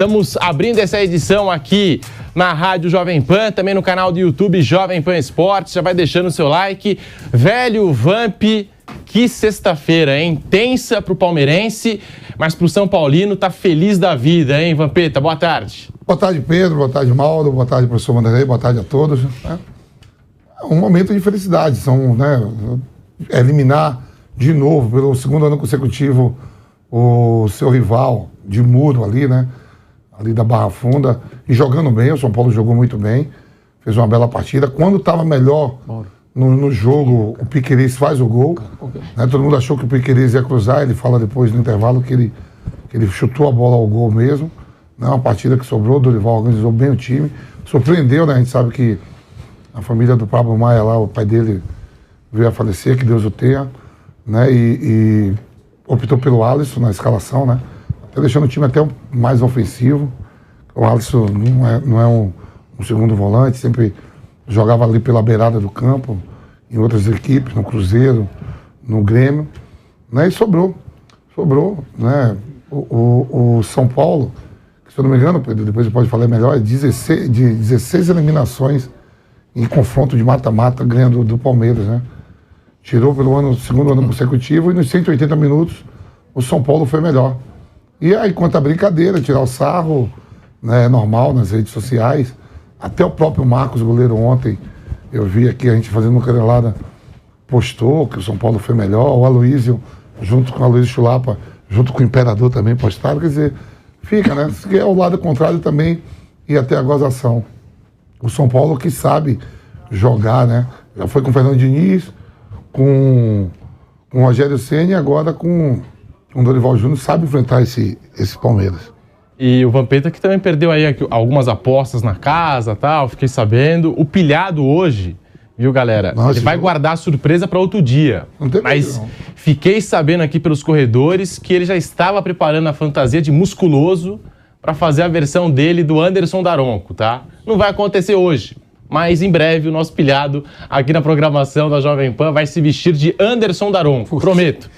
Estamos abrindo essa edição aqui na Rádio Jovem Pan, também no canal do YouTube Jovem Pan Esportes. Já vai deixando o seu like. Velho Vamp, que sexta-feira, hein? Tensa pro palmeirense, mas pro São Paulino tá feliz da vida, hein, Vampeta? Boa tarde. Boa tarde, Pedro. Boa tarde, Mauro. Boa tarde, professor Vanderlei. Boa tarde a todos. É um momento de felicidade. Eliminar de novo, pelo segundo ano consecutivo, o seu rival de muro ali, né? Ali da Barra Funda, e jogando bem. O São Paulo jogou muito bem, fez uma bela partida. Quando estava melhor no jogo, o Piquerez faz o gol. Né? Todo mundo achou que o Piquerez ia cruzar, ele fala depois no intervalo que ele chutou a bola ao gol mesmo. Né? Uma partida que sobrou, o Dorival organizou bem o time. Surpreendeu, né? A gente sabe que a família do Pablo Maia lá, o pai dele veio a falecer, que Deus o tenha. Né? E optou pelo Alisson na escalação, né? Tá deixando o time até mais ofensivo. O Alisson não é um segundo volante, sempre jogava ali pela beirada do campo, em outras equipes, no Cruzeiro, no Grêmio, né? E sobrou, né? O São Paulo, que, se eu não me engano, Pedro, depois você pode falar melhor, 16 eliminações em confronto de mata-mata ganhando do Palmeiras, né? Tirou pelo segundo ano consecutivo, e nos 180 minutos o São Paulo foi melhor. E aí, quanto à brincadeira, tirar o sarro, né, normal nas redes sociais, até o próprio Marcos, goleiro, ontem, eu vi aqui a gente fazendo uma canelada, postou que o São Paulo foi melhor, o Aloysio, junto com o Aloysio Chulapa, junto com o Imperador também postaram, quer dizer, fica, né? Se é o lado contrário também, e até a gozação. O São Paulo que sabe jogar, né? Já foi com o Fernando Diniz, com o Rogério Ceni e agora com o Dorival Júnior, sabe enfrentar esse Palmeiras. E o Vampeta que também perdeu aí algumas apostas na casa, tal, fiquei sabendo. O pilhado hoje, viu, galera? Nossa, ele vai guardar a surpresa para outro dia. Não tem Mas não. Fiquei sabendo aqui pelos corredores que ele já estava preparando a fantasia de musculoso para fazer a versão dele do Anderson Daronco, tá? Não vai acontecer hoje, mas em breve o nosso pilhado aqui na programação da Jovem Pan vai se vestir de Anderson Daronco. Prometo.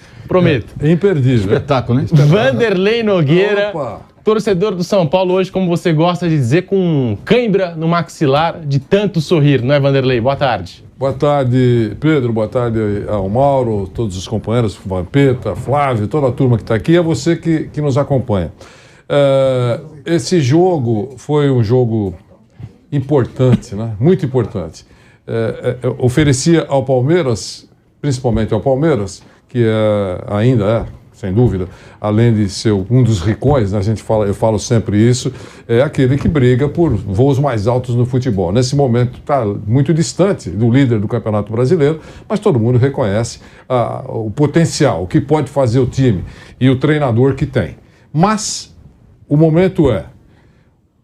É imperdível. Espetáculo, né? Vanderlei Nogueira, Opa. torcedor do São Paulo hoje, como você gosta de dizer, com cãibra no maxilar de tanto sorrir, não é, Vanderlei? Boa tarde. Boa tarde, Pedro. Boa tarde ao Mauro, todos os companheiros, Vampeta, Flávio, toda a turma que está aqui, e a você que nos acompanha. Esse jogo foi um jogo importante, né? Muito importante. Oferecia ao Palmeiras, principalmente ao Palmeiras, que ainda é, sem dúvida, além de ser um dos ricões, né, eu falo sempre isso, é aquele que briga por voos mais altos no futebol. Nesse momento está muito distante do líder do Campeonato Brasileiro, mas todo mundo reconhece o potencial, o que pode fazer o time e o treinador que tem. Mas o momento é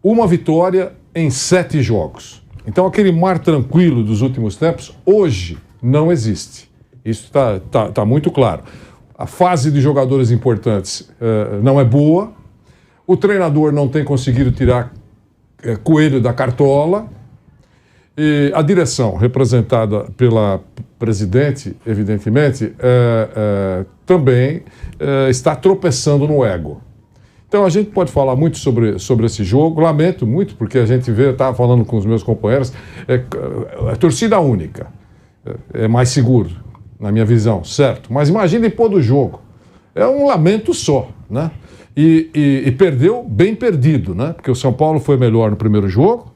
uma vitória em 7 jogos. Então aquele mar tranquilo dos últimos tempos, hoje não existe. Isso está muito claro. A fase de jogadores importantes não é boa. O treinador não tem conseguido tirar coelho da cartola. E a direção, representada pela presidente, evidentemente, também está tropeçando no ego. Então a gente pode falar muito sobre esse jogo. Lamento muito, porque a gente estava falando com os meus companheiros, torcida única. É mais seguro, na minha visão, certo? Mas imagine pôr do jogo. É um lamento só, né? E perdeu bem perdido, né? Porque o São Paulo foi melhor no primeiro jogo.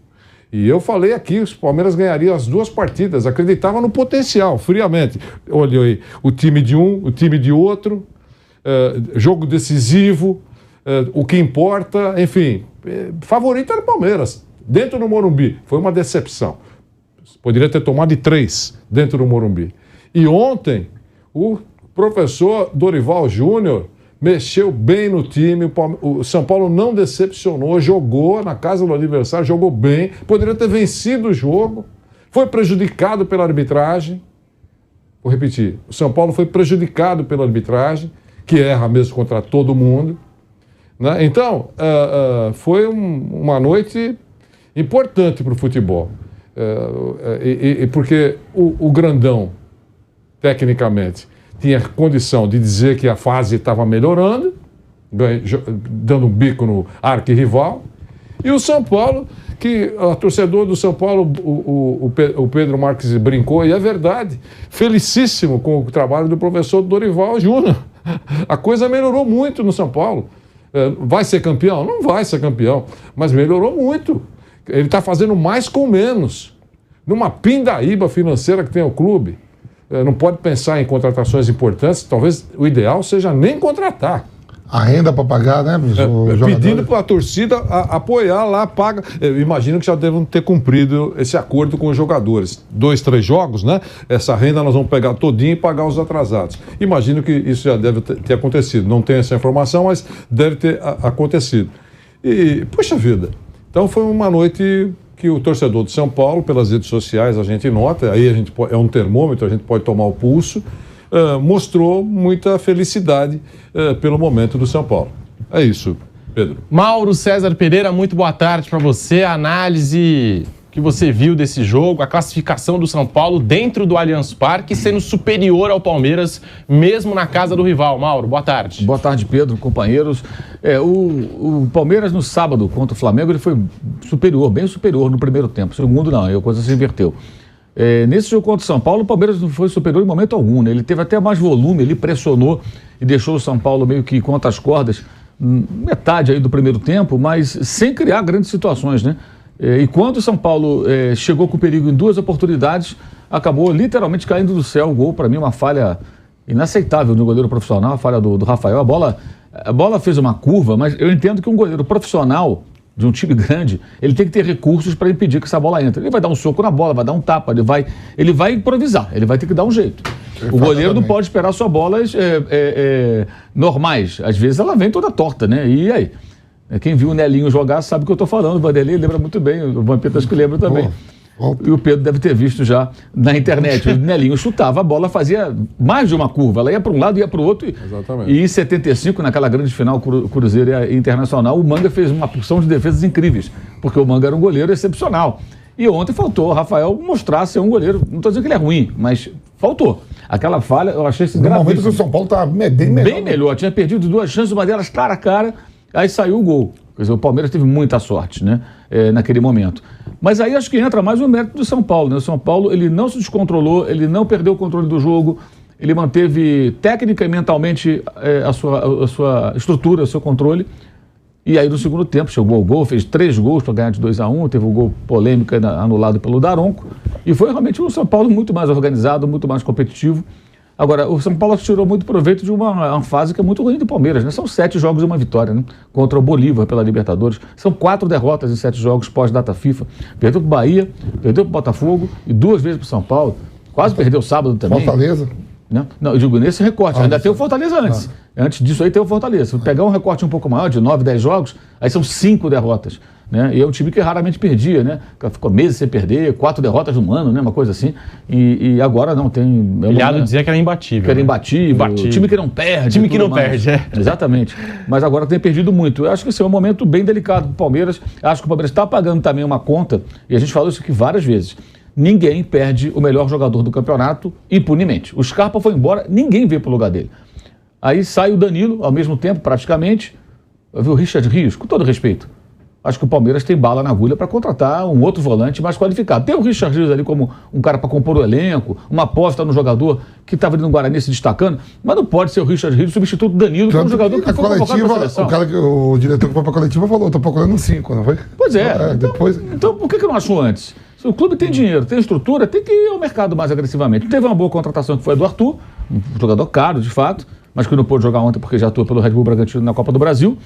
E eu falei aqui, os Palmeiras ganhariam as 2 partidas. Acreditava no potencial, friamente. Olha aí, o time de um, o time de outro. Jogo decisivo. O que importa, enfim. Favorito era o Palmeiras. Dentro do Morumbi. Foi uma decepção. Poderia ter tomado de 3 dentro do Morumbi. E ontem, o professor Dorival Júnior mexeu bem no time, o São Paulo não decepcionou, jogou na casa do adversário, jogou bem, poderia ter vencido o jogo, foi prejudicado pela arbitragem. Vou repetir, o São Paulo foi prejudicado pela arbitragem, que erra mesmo contra todo mundo. Né? Então, foi uma noite importante para o futebol. Porque o grandão, tecnicamente, tinha condição de dizer que a fase estava melhorando, dando um bico no arquirrival. E o São Paulo, que o torcedor do São Paulo, o Pedro Marques brincou, e é verdade, felicíssimo com o trabalho do professor Dorival Júnior. A coisa melhorou muito no São Paulo. Vai ser campeão? Não vai ser campeão, mas melhorou muito. Ele está fazendo mais com menos. Numa pindaíba financeira que tem o clube, não pode pensar em contratações importantes, talvez o ideal seja nem contratar. A renda para pagar, né? Pedindo para a torcida apoiar lá, paga. Eu imagino que já devem ter cumprido esse acordo com os jogadores. 2, 3 jogos, né? Essa renda nós vamos pegar todinha e pagar os atrasados. Imagino que isso já deve ter acontecido. Não tenho essa informação, mas deve ter acontecido. E, puxa vida, então foi uma noite que o torcedor de São Paulo, pelas redes sociais, a gente nota, aí a gente é um termômetro, a gente pode tomar o pulso, mostrou muita felicidade pelo momento do São Paulo. É isso, Pedro. Mauro César Pereira, muito boa tarde para você. A análise que você viu desse jogo, a classificação do São Paulo dentro do Allianz Parque, sendo superior ao Palmeiras, mesmo na casa do rival. Mauro, boa tarde. Boa tarde, Pedro, companheiros. O Palmeiras no sábado contra o Flamengo, ele foi superior, bem superior no primeiro tempo. Segundo não, aí a coisa se inverteu. Nesse jogo contra o São Paulo, o Palmeiras não foi superior em momento algum, né? Ele teve até mais volume, ele pressionou e deixou o São Paulo meio que contra as cordas, metade aí do primeiro tempo, mas sem criar grandes situações, né? E quando o São Paulo chegou com perigo em 2 oportunidades, acabou literalmente caindo do céu o gol. Para mim, uma falha inaceitável do goleiro profissional, a falha do Rafael. A bola fez uma curva, mas eu entendo que um goleiro profissional de um time grande, ele tem que ter recursos para impedir que essa bola entre. Ele vai dar um soco na bola, vai dar um tapa, ele vai improvisar, ele vai ter que dar um jeito. O goleiro não pode esperar só bolas normais. Às vezes ela vem toda torta, né? E aí? Quem viu o Nelinho jogar sabe o que eu estou falando. O Vanderlei lembra muito bem, o Vampeta acho que lembra também. E o Pedro deve ter visto já na internet. O Nelinho chutava, a bola fazia mais de uma curva. Ela ia para um lado, ia para o outro. Exatamente. E em 75, naquela grande final Cruzeiro e Internacional, o Manga fez uma porção de defesas incríveis, porque o Manga era um goleiro excepcional. E ontem faltou o Rafael mostrar ser um goleiro. Não estou dizendo que ele é ruim, mas faltou. Aquela falha, eu achei isso gravíssimo. No momento que o São Paulo está bem melhor. Bem melhor. Tinha perdido 2 chances, uma delas cara a cara, aí saiu o gol. Quer dizer, o Palmeiras teve muita sorte, né, naquele momento. Mas aí acho que entra mais o mérito do São Paulo, né? O São Paulo, ele não se descontrolou, ele não perdeu o controle do jogo, ele manteve técnica e mentalmente a sua estrutura, o seu controle. E aí no segundo tempo chegou o gol, fez 3 gols para ganhar de 2-1, teve o gol polêmico anulado pelo Daronco. E foi realmente um São Paulo muito mais organizado, muito mais competitivo. Agora, o São Paulo tirou muito proveito de uma fase que é muito ruim do Palmeiras, né? São 7 jogos e uma vitória, né? Contra o Bolívar pela Libertadores. São 4 derrotas em 7 jogos pós-data FIFA. Perdeu pro Bahia, perdeu pro Botafogo e 2 vezes pro São Paulo. Quase perdeu sábado também. Fortaleza. Não, eu digo nesse recorte. Ainda tem o Fortaleza antes. Antes disso aí tem o Fortaleza. Se pegar um recorte um pouco maior, de 9, 10 jogos, aí são 5 derrotas. Né? E é um time que raramente perdia, né? Ficou meses sem perder, 4 derrotas no ano, né? Uma coisa assim. E agora não, tem... Ilhado dizia que era imbatível. Que era imbatível. Time que não perde. Time que não perde, Exatamente. Mas agora tem perdido muito. Eu acho que esse é um momento bem delicado para o Palmeiras. Acho que o Palmeiras está pagando também uma conta, e a gente falou isso aqui várias vezes. Ninguém perde o melhor jogador do campeonato impunemente. O Scarpa foi embora, ninguém veio para o lugar dele. Aí sai o Danilo, ao mesmo tempo, praticamente. Eu vi o Richard Rios, com todo respeito. Acho que o Palmeiras tem bala na agulha para contratar um outro volante mais qualificado. Tem o Richard Rios ali como um cara para compor o elenco, uma aposta no jogador que estava ali no Guarani se destacando, mas não pode ser o Richard Rios substituto do Danilo, que é um jogador que foi convocado para a seleção. O diretor que foi para a coletiva falou, estou procurando 5, não foi? Pois é. Depois... Então por que não achou antes? Se o clube tem dinheiro, tem estrutura, tem que ir ao mercado mais agressivamente. Teve uma boa contratação que foi a do Arthur, um jogador caro, de fato, mas que não pôde jogar ontem porque já atua pelo Red Bull Bragantino na Copa do Brasil.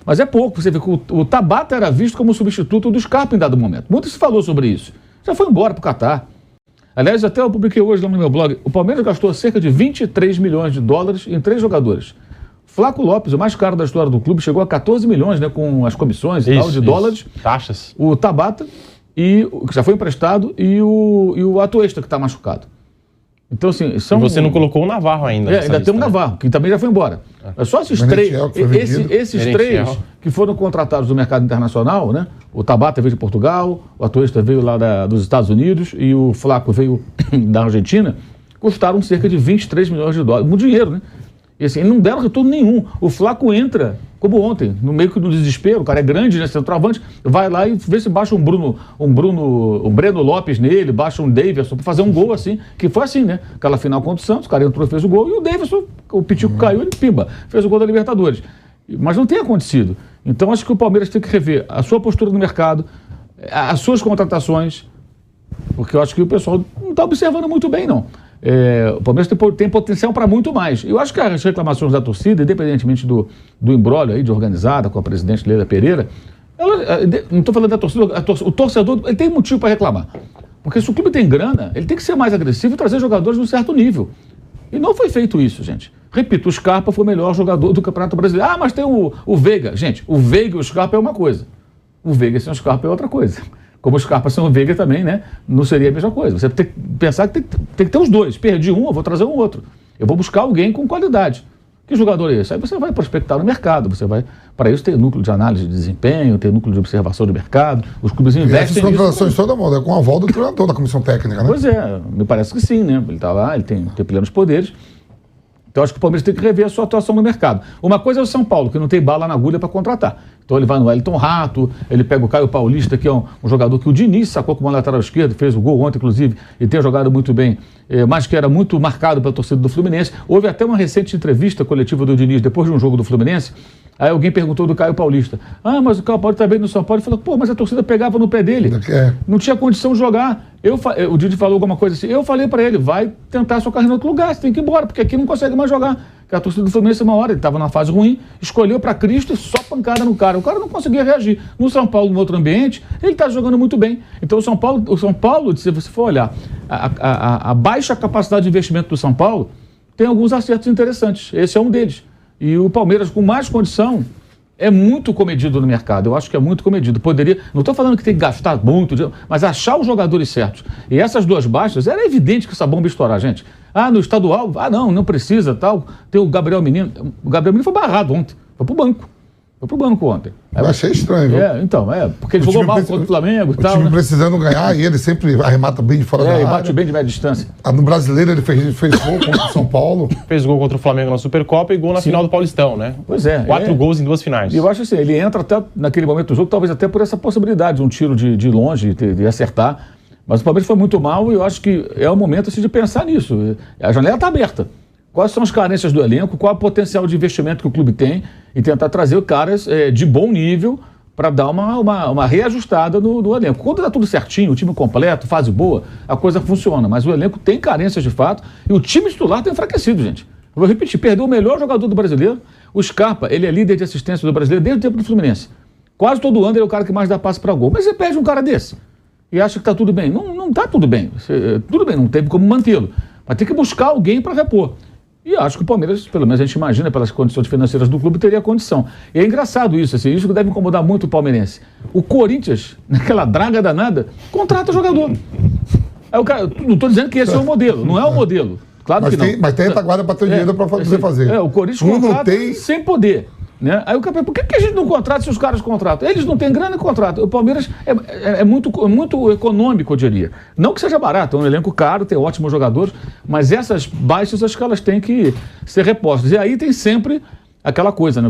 Mas é pouco. Você vê que o Tabata era visto como substituto do Scarpa em dado momento. Muito se falou sobre isso. Já foi embora para o Catar. Aliás, até eu publiquei hoje lá no meu blog, o Palmeiras gastou cerca de 23 milhões de dólares em 3 jogadores. Flávio Lopes, o mais caro da história do clube, chegou a 14 milhões, né, com as comissões e tal, de dólares. Taxas. O Tabata, que já foi emprestado, e o Atuesta, que está machucado. Então, assim, são... E você não colocou o Navarro ainda. Ainda tem o Navarro, que também já foi embora. É só esses três, esses três que foram contratados do mercado internacional, né? O Tabata veio de Portugal, o Atuesta veio lá dos Estados Unidos e o Flaco veio da Argentina, custaram cerca de 23 milhões de dólares. Muito dinheiro, né? E assim, não deram retorno nenhum. O Flaco entra, como ontem, no meio do desespero, o cara é grande, né, centroavante, vai lá e vê se baixa um Breno Lopes nele, baixa um Davidson para fazer um gol assim, que foi assim, né? Aquela final contra o Santos, o cara entrou e fez o gol, e o Davidson, o Pitico caiu, ele pimba, fez o gol da Libertadores. Mas não tem acontecido. Então acho que o Palmeiras tem que rever a sua postura no mercado, as suas contratações, porque eu acho que o pessoal não está observando muito bem, não. O Palmeiras tem potencial para muito mais. Eu acho que as reclamações da torcida, independentemente do imbróglio aí de organizada com a presidente Leila Pereira, não estou falando da torcida, o torcedor ele tem motivo para reclamar. Porque se o clube tem grana, ele tem que ser mais agressivo e trazer jogadores de um certo nível. E não foi feito isso, gente. Repito, o Scarpa foi o melhor jogador do Campeonato Brasileiro. Ah, mas tem o Veiga. Gente, o Veiga e o Scarpa é uma coisa. O Veiga sem o Scarpa é outra coisa. Como o Scarpa sem o Veiga também, né? Não seria a mesma coisa. Você tem que pensar que tem que ter os dois. Perdi um, eu vou trazer um outro. Eu vou buscar alguém com qualidade. Que jogador é esse? Aí você vai prospectar no mercado. Você vai, para isso, ter núcleo de análise de desempenho, ter núcleo de observação de mercado. Os clubes investem nisso. Essas contratações toda moda, com a aval do treinador da comissão técnica, né? Pois é, me parece que sim, né? Ele está lá, ele tem plenos poderes. Então, acho que o Palmeiras tem que rever a sua atuação no mercado. Uma coisa é o São Paulo, que não tem bala na agulha para contratar. Então, ele vai no Wellington Rato, ele pega o Caio Paulista, que é um jogador que o Diniz sacou como lateral esquerdo, fez o gol ontem, inclusive, e tem jogado muito bem, mas que era muito marcado pela torcida do Fluminense. Houve até uma recente entrevista coletiva do Diniz, depois de um jogo do Fluminense. Aí alguém perguntou do Caio Paulista. Ah, mas o Caio Paulista está bem no São Paulo. Ele falou, pô, mas a torcida pegava no pé dele. Não tinha condição de jogar. O Didi falou alguma coisa assim. Eu falei para ele, vai tentar sua carreira em outro lugar, você tem que ir embora, porque aqui não consegue mais jogar. Porque a torcida do Fluminense, uma hora, ele estava numa fase ruim, escolheu para Cristo e só pancada no cara. O cara não conseguia reagir. No São Paulo, no outro ambiente, ele está jogando muito bem. Então o São Paulo, se você for olhar, a baixa capacidade de investimento do São Paulo tem alguns acertos interessantes. Esse é um deles. E o Palmeiras, com mais condição, é muito comedido no mercado. Eu acho que é muito comedido. Poderia, não estou falando que tem que gastar muito, mas achar os jogadores certos. E essas duas baixas, era evidente que essa bomba ia estourar, gente. Ah, no estadual, não precisa, tal. Tem o Gabriel Menino. O Gabriel Menino foi barrado ontem. Foi pro banco. Foi pro banco ontem. Eu achei estranho, viu? Porque ele jogou mal contra o Flamengo e tal. O time precisando ganhar e ele sempre arremata bem de fora da área. E bate bem de média distância. No Brasileiro ele fez gol contra o São Paulo. Fez gol contra o Flamengo na Supercopa e gol na final do Paulistão, né? Pois é. 4 gols em 2 finais. E eu acho assim, ele entra até naquele momento do jogo, talvez até por essa possibilidade, um tiro de longe, de acertar. Mas o Palmeiras foi muito mal e eu acho que é o momento assim, de pensar nisso. A janela está aberta. Quais são as carências do elenco, qual é o potencial de investimento que o clube tem e tentar trazer caras de bom nível para dar uma reajustada no elenco. Quando está tudo certinho, o time completo, fase boa, a coisa funciona. Mas o elenco tem carências de fato e o time titular está enfraquecido, gente. Eu vou repetir, perdeu o melhor jogador do brasileiro. O Scarpa, ele é líder de assistência do brasileiro desde o tempo do Fluminense. Quase todo ano ele é o cara que mais dá passe para gol. Mas você perde um cara desse e acha que está tudo bem. Não está tudo bem. Tudo bem, não teve como mantê-lo. Mas tem que buscar alguém para repor. E acho que o Palmeiras, pelo menos a gente imagina, pelas condições financeiras do clube, teria condição. E é engraçado isso, assim, isso que deve incomodar muito o palmeirense. O Corinthians, naquela draga danada, contrata jogador. Aí o cara, não estou dizendo que esse é o modelo, não é o modelo. Claro que não. Mas tem retaguarda para ter dinheiro para você fazer. O Corinthians contrata sem poder. Né? Aí o campeão, por que a gente não contrata se os caras contratam? Eles não têm grana e contratam. O Palmeiras é muito econômico, eu diria. Não que seja barato, é um elenco caro, tem ótimos jogadores, mas essas baixas acho que elas têm que ser repostas. E aí tem sempre aquela coisa, né?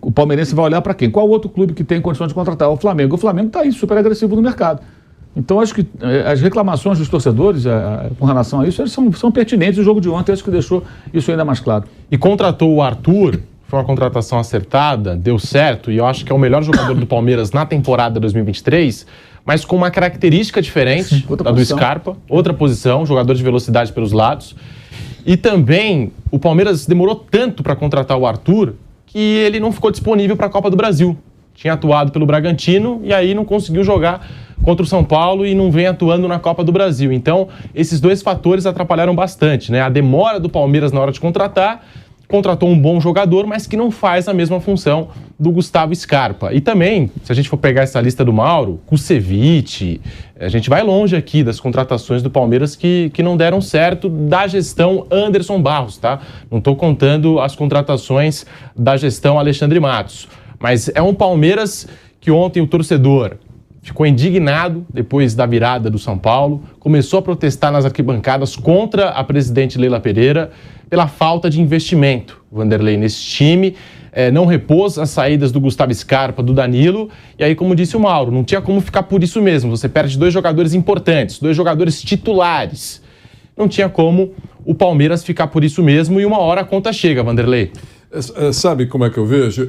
O palmeirense vai olhar para quem? Qual outro clube que tem condições de contratar? O Flamengo. O Flamengo está aí, super agressivo no mercado. Então acho que as reclamações dos torcedores com relação a isso elas são pertinentes. O jogo de ontem acho que deixou isso ainda mais claro. E contratou o Arthur. Foi uma contratação acertada, deu certo, e eu acho que é o melhor jogador do Palmeiras na temporada 2023, mas com uma característica diferente da do Scarpa, outra posição, jogador de velocidade pelos lados. E também o Palmeiras demorou tanto para contratar o Arthur que ele não ficou disponível para a Copa do Brasil. Tinha atuado pelo Bragantino e aí não conseguiu jogar contra o São Paulo e não vem atuando na Copa do Brasil. Então, esses dois fatores atrapalharam bastante, né? A demora do Palmeiras na hora de contratar. Contratou um bom jogador, mas que não faz a mesma função do Gustavo Scarpa. E também, se a gente for pegar essa lista do Mauro, Kusevich, a gente vai longe aqui das contratações do Palmeiras que não deram certo da gestão Anderson Barros, tá? Não estou contando as contratações da gestão Alexandre Matos. Mas é um Palmeiras que ontem o torcedor ficou indignado depois da virada do São Paulo, começou a protestar nas arquibancadas contra a presidente Leila Pereira pela falta de investimento, Vanderlei, nesse time. Não repôs as saídas do Gustavo Scarpa, do Danilo, e aí, como disse o Mauro, não tinha como ficar por isso mesmo. Você perde 2 jogadores importantes, 2 jogadores titulares. Não tinha como o Palmeiras ficar por isso mesmo, e uma hora a conta chega, Vanderlei. Sabe como é que eu vejo?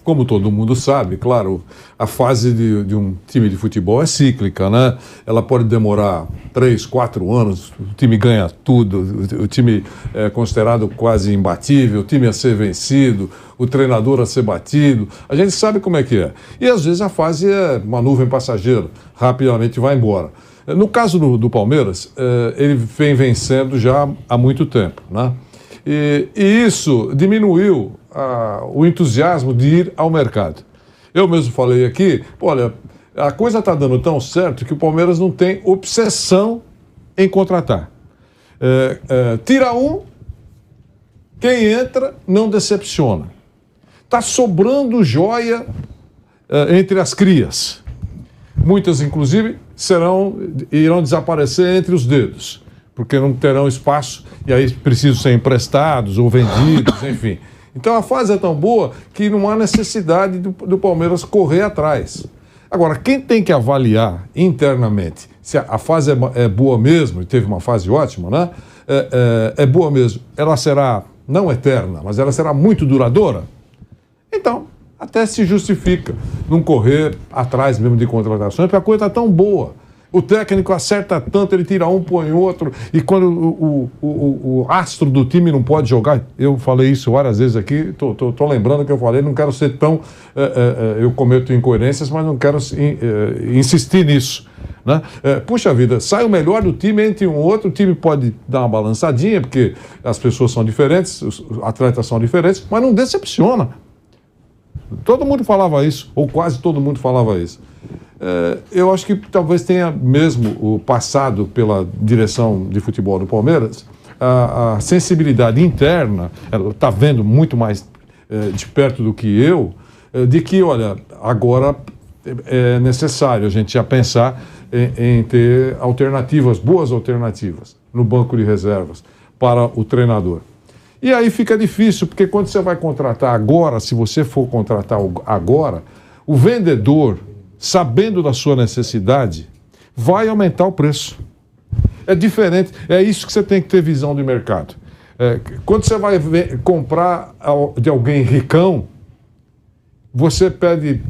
Como todo mundo sabe, claro, a fase de um time de futebol é cíclica, né? Ela pode demorar 3, 4 anos, o time ganha tudo, o time é considerado quase imbatível, o time a ser vencido, o treinador a ser batido. A gente sabe como é que é. E às vezes a fase é uma nuvem passageira, rapidamente vai embora. No caso do Palmeiras, ele vem vencendo já há muito tempo, né? E isso diminuiu o entusiasmo de ir ao mercado. Eu mesmo falei aqui, olha, a coisa está dando tão certo que o Palmeiras não tem obsessão em contratar. Tira um, quem entra não decepciona. Está sobrando joia entre as crias. Muitas, inclusive, irão desaparecer entre os dedos, porque não terão espaço e aí precisam ser emprestados ou vendidos, enfim. Então a fase é tão boa que não há necessidade do Palmeiras correr atrás. Agora, quem tem que avaliar internamente se a fase é boa mesmo, e teve uma fase ótima, né? É boa mesmo, ela será não eterna, mas ela será muito duradoura? Então, até se justifica não correr atrás mesmo de contratações, porque a coisa está tão boa. O técnico acerta tanto, ele tira um, põe outro, e quando o astro do time não pode jogar, eu falei isso várias vezes aqui, tô lembrando que eu falei, não quero ser tão... eu cometo incoerências, mas não quero insistir nisso, né? Puxa vida, sai o melhor do time entre um outro, o time pode dar uma balançadinha, porque as pessoas são diferentes, os atletas são diferentes, mas não decepciona. Todo mundo falava isso, ou quase todo mundo falava isso. Eu acho que talvez tenha mesmo passado pela direção de futebol do Palmeiras a sensibilidade interna, ela está vendo muito mais de perto do que eu, de que, olha, agora é necessário a gente já pensar em ter alternativas, boas alternativas no banco de reservas para o treinador. E aí fica difícil, porque quando você vai contratar agora, se você for contratar agora, o vendedor, sabendo da sua necessidade, vai aumentar o preço. É diferente, é isso que você tem que ter visão de mercado. Quando você vai comprar de alguém ricão, você pede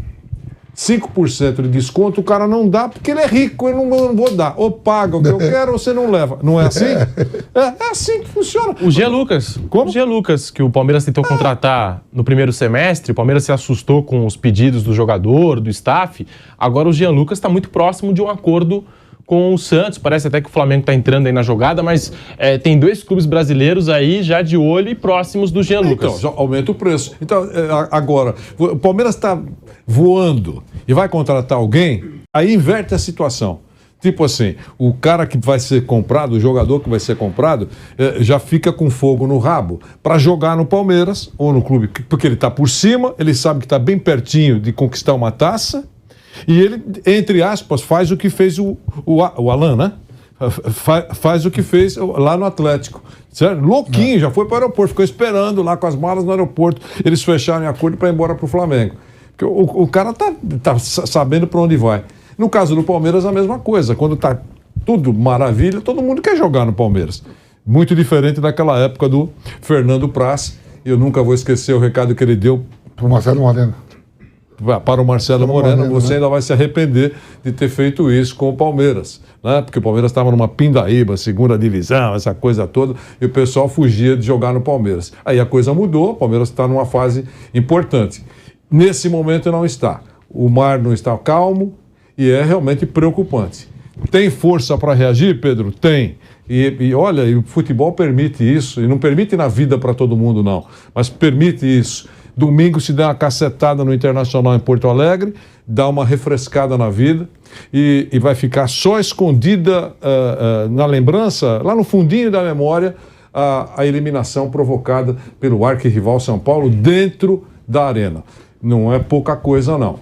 5% de desconto, o cara não dá porque ele é rico, eu não vou dar. Ou paga o que eu quero ou você não leva. Não é assim? É assim que funciona. O Jean Lucas. Como? O Jean Lucas, que o Palmeiras tentou contratar no primeiro semestre, o Palmeiras se assustou com os pedidos do jogador, do staff. Agora o Jean Lucas está muito próximo de um acordo com o Santos. Parece até que o Flamengo está entrando aí na jogada, mas tem 2 clubes brasileiros aí já de olho e próximos do Jean Lucas. Então, já aumenta o preço. Então, agora, o Palmeiras está voando e vai contratar alguém, aí inverte a situação. Tipo assim, o cara que vai ser comprado, o jogador que vai ser comprado, já fica com fogo no rabo para jogar no Palmeiras ou no clube, porque ele está por cima, ele sabe que está bem pertinho de conquistar uma taça, e ele, entre aspas, faz o que fez o Alan, né? Faz o que fez lá no Atlético. Certo? Louquinho, já foi para o aeroporto, ficou esperando lá com as malas no aeroporto. Eles fecharam em acordo para ir embora para o Flamengo. Porque o cara tá sabendo para onde vai. No caso do Palmeiras, a mesma coisa. Quando tá tudo maravilha, todo mundo quer jogar no Palmeiras. Muito diferente daquela época do Fernando Praz. Eu nunca vou esquecer o recado que ele deu Para o Marcelo Moreno. Para o Marcelo Moreno, você ainda vai se arrepender de ter feito isso com o Palmeiras, né? Porque o Palmeiras estava numa pindaíba, 2ª divisão, essa coisa toda, e o pessoal fugia de jogar no Palmeiras. Aí a coisa mudou, o Palmeiras está numa fase importante. Nesse momento não está. O mar não está calmo e é realmente preocupante. Tem força para reagir, Pedro? Tem. E olha, o futebol permite isso, e não permite na vida para todo mundo, não, mas permite isso. Domingo se dá uma cacetada no Internacional em Porto Alegre, dá uma refrescada na vida e vai ficar só escondida na lembrança, lá no fundinho da memória, a eliminação provocada pelo arquirrival São Paulo dentro da arena. Não é pouca coisa, não.